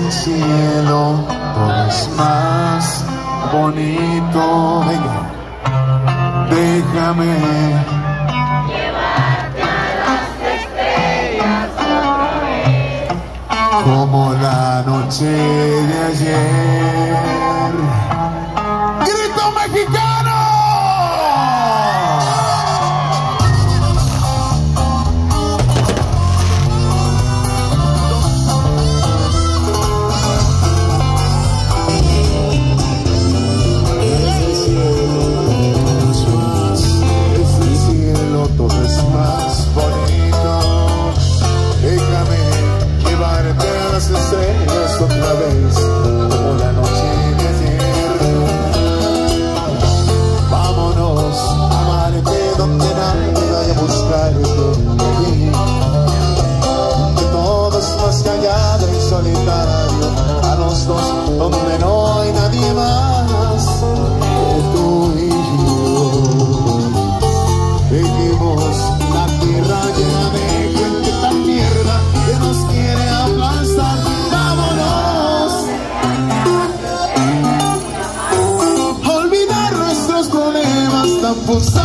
el cielo todo es más bonito. Venga, déjame llevarte a las estrellas otra vez, como la noche de ayer. ¡Grito mexicano! Todo es más bonito. Déjame llevarte a las estrellas otra vez, como la noche de ayer. Vámonos a amarte donde nadie vaya a buscarte. Que todo es más callado y solitario, a los dos donde no hay nadie más que tú y yo. Dejemos la tierra llena de gente tan mierda que nos quiere aplastar. ¡Vámonos! Olvidar nuestros problemas tan forzados.